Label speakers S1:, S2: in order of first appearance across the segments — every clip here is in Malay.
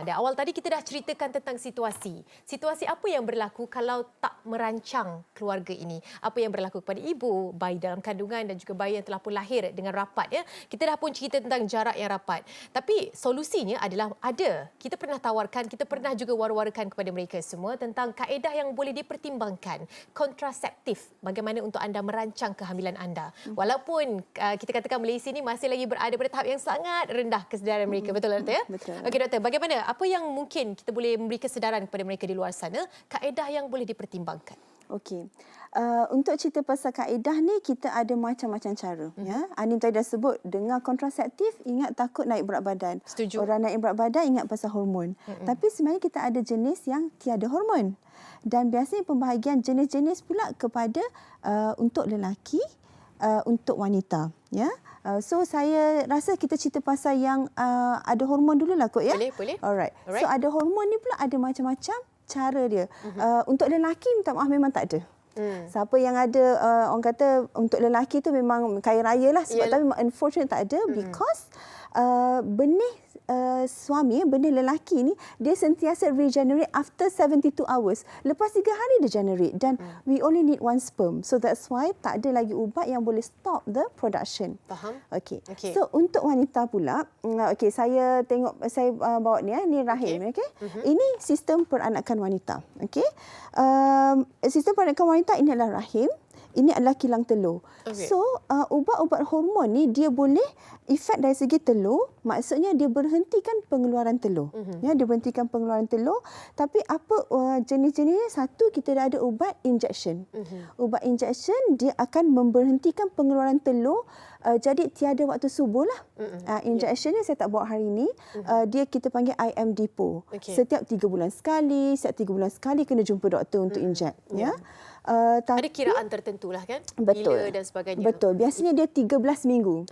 S1: Dan awal tadi kita dah ceritakan tentang situasi. Situasi apa yang berlaku kalau tak merancang keluarga ini? Apa yang berlaku kepada ibu, bayi dalam kandungan dan juga bayi yang telah pun lahir dengan rapat. Ya. Kita dah pun cerita tentang jarak yang rapat. Tapi solusinya adalah ada. Kita pernah tawarkan, kita pernah juga war-warakan kepada mereka semua tentang kaedah yang boleh dipertimbangkan. Kontraseptif, bagaimana untuk anda merancang kehamilan anda. Walaupun kita katakan Malaysia ini masih lagi berada pada tahap yang sangat rendah kesedaran mereka. Betul, doktor? Ya?
S2: Betul.
S1: Okey, doktor. Bagaimana? Apa yang mungkin kita boleh memberi kesedaran kepada mereka di luar sana? Kaedah yang boleh dipertimbangkan.
S2: Okey. Untuk cerita pasal kaedah ni, kita ada macam-macam cara. Ya. Anim tadi dah sebut, dengar kontraseptif, ingat takut naik berat badan.
S1: Setuju.
S2: Orang naik berat badan, ingat pasal hormon. Tapi sebenarnya kita ada jenis yang tiada hormon. Dan biasanya pembahagian jenis-jenis pula kepada untuk lelaki, untuk wanita. Ya. So saya rasa kita cerita pasal yang ada hormon dululah kot ya.
S1: Boleh.
S2: Alright. So ada hormon ni pula ada macam-macam cara dia. Untuk lelaki minta maaf memang tak ada. Siapa yang ada orang kata untuk lelaki tu memang kaya raya lah sebab tapi unfortunately tak ada because benih suami, benih lelaki ni dia sentiasa regenerate after 72 hours. Lepas 3 hari dia generate dan we only need one sperm. So that's why tak ada lagi ubat yang boleh stop the production.
S1: Faham?
S2: Okey. So untuk wanita pula, okey saya tengok saya bawa ni ni rahim okey. Ini sistem peranakan wanita. Okey. Sistem peranakan wanita ini adalah rahim. Ini adalah kilang telur. Okay. So, ubat-ubat hormon ni dia boleh efek dari segi telur, maksudnya dia berhentikan pengeluaran telur. Ya, dia berhentikan pengeluaran telur. Tapi apa jenis-jenisnya? Satu, kita dah ada ubat injection. Ubat injection dia akan memberhentikan pengeluaran telur. Jadi tiada waktu subuh lah. Injection ni saya tak bawa hari ini. Dia kita panggil IM Depot. Okay. Setiap 3 bulan sekali, kena jumpa doktor untuk inject. Ya.
S1: Ada kiraan tertentu lah kan?
S2: Betul.
S1: Bila dan sebagainya.
S2: Betul. Biasanya dia 13 minggu.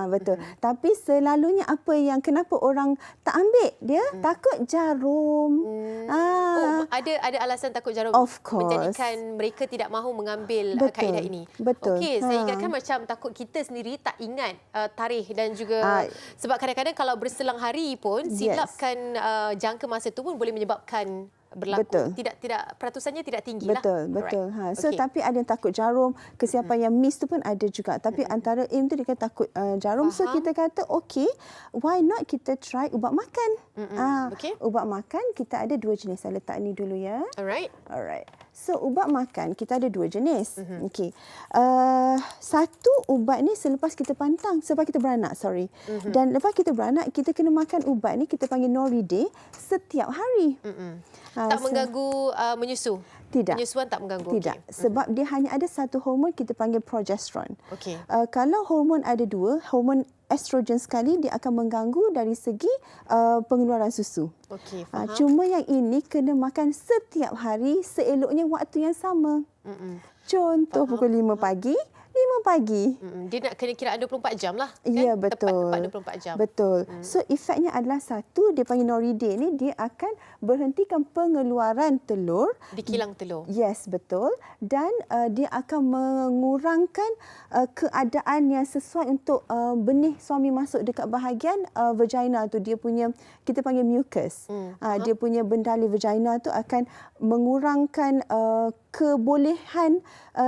S2: Betul. Tapi selalunya apa yang kenapa orang tak ambil? Dia takut jarum.
S1: Ada alasan takut jarum
S2: of course.
S1: Menjadikan mereka tidak mahu mengambil kaedah ini.
S2: Betul.
S1: Okey, saya ingatkan macam takut kita sendiri tak ingat tarikh dan juga sebab kadang-kadang kalau berselang hari pun silapkan jangka masa itu pun boleh menyebabkan berlaku.
S2: Betul.
S1: Tidak peratusannya tidak tinggi
S2: betul,
S1: lah.
S2: Betul. So tapi ada yang takut jarum, kesiapan yang miss tu pun ada juga. Tapi antara aim tu dia kata takut jarum. So kita kata okey, why not kita try ubat makan. Ubat makan kita ada 2 jenis. Saya letak ni dulu ya.
S1: Alright.
S2: So ubat makan kita ada 2 jenis. Okey. Satu ubat ni selepas kita pantang, selepas kita beranak, Dan lepas kita beranak kita kena makan ubat ni kita panggil Noriday setiap hari.
S1: Tak mengganggu menyusu?
S2: Tidak.
S1: Penyusuan tak mengganggu?
S2: Tidak. Sebab dia hanya ada satu hormon kita panggil progesteron.
S1: Okay.
S2: Kalau hormon ada 2, hormon estrogen sekali dia akan mengganggu dari segi pengeluaran susu.
S1: Okay, faham.
S2: Cuma yang ini kena makan setiap hari seeloknya waktu yang sama. Contoh pukul 5 pagi.
S1: Dia nak kena kiraan 24 jam lah. Kan?
S2: Ya, betul.
S1: Tepat 24 jam.
S2: Betul. So, efeknya adalah satu, dia panggil Noriday ni, dia akan berhentikan pengeluaran telur.
S1: Di kilang telur.
S2: Yes, betul. Dan dia akan mengurangkan keadaan yang sesuai untuk benih suami masuk dekat bahagian vagina tu. Dia punya, kita panggil mucus. Dia punya bendali vagina tu akan mengurangkan kebolehan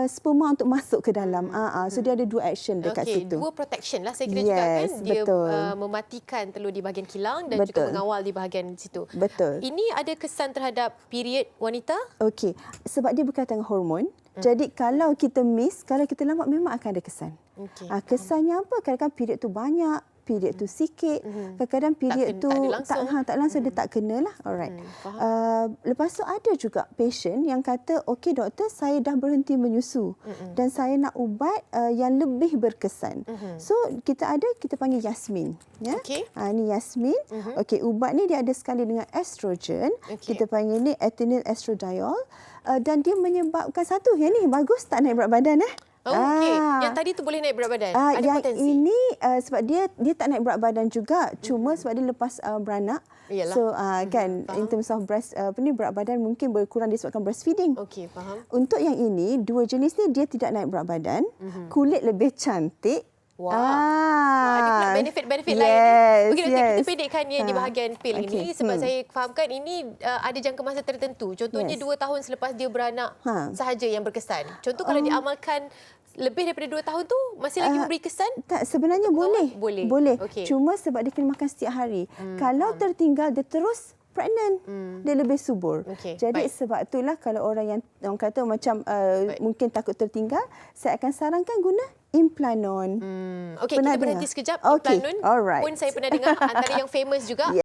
S2: sperma untuk masuk ke dalam. So dia ada 2 action dekat situ.
S1: 2 protection lah saya kira juga kan. Dia mematikan telur di bahagian kilang dan juga mengawal di bahagian situ.
S2: Betul.
S1: Ini ada kesan terhadap period wanita?
S2: Okey. Sebab dia berkaitan dengan hormon. Jadi kalau kita miss, kalau kita lambat memang akan ada kesan. Kesannya apa? Kadang-kadang period tu banyak, period tu sikit, kadang-kadang period tu tak langsung dia tak kenalah. Alright. Lepas tu ada juga patient yang kata, okey doktor, saya dah berhenti menyusu dan saya nak ubat yang lebih berkesan. So kita panggil Yasmin, ya. Ni Yasmin. Okey, ubat ni dia ada sekali dengan estrogen. Kita panggil ni ethinyl estradiol dan dia menyebabkan satu, yang ni bagus tak naik berat badan
S1: Okey. Yang tadi tu boleh naik berat badan? Ada
S2: yang
S1: potensi?
S2: Ini sebab dia tak naik berat badan juga. Cuma sebab dia lepas beranak.
S1: Yalah.
S2: So kan in terms of berat badan mungkin berkurang disebabkan breastfeeding.
S1: Okey, faham.
S2: Untuk yang ini, 2 jenis ni dia tidak naik berat badan. Kulit lebih cantik.
S1: Wah. Ada pula benefit-benefit lain. Okey, kita pendekkannya di bahagian pil ini sebab saya fahamkan ini ada jangka masa tertentu. Contohnya 2 tahun selepas dia beranak sahaja yang berkesan. Contoh kalau diamalkan lebih daripada 2 tahun tu masih lagi memberi kesan?
S2: Tak, sebenarnya boleh. Boleh.
S1: Okay.
S2: Cuma sebab dia kena makan setiap hari. Kalau tertinggal dia terus pregnant, dia lebih subur.
S1: Okay,
S2: jadi sebab itulah kalau orang kata macam mungkin takut tertinggal, saya akan sarankan guna Implanon.
S1: Okey, kita berhenti sekejap. Implanon pun saya pernah dengar antara yang famous juga.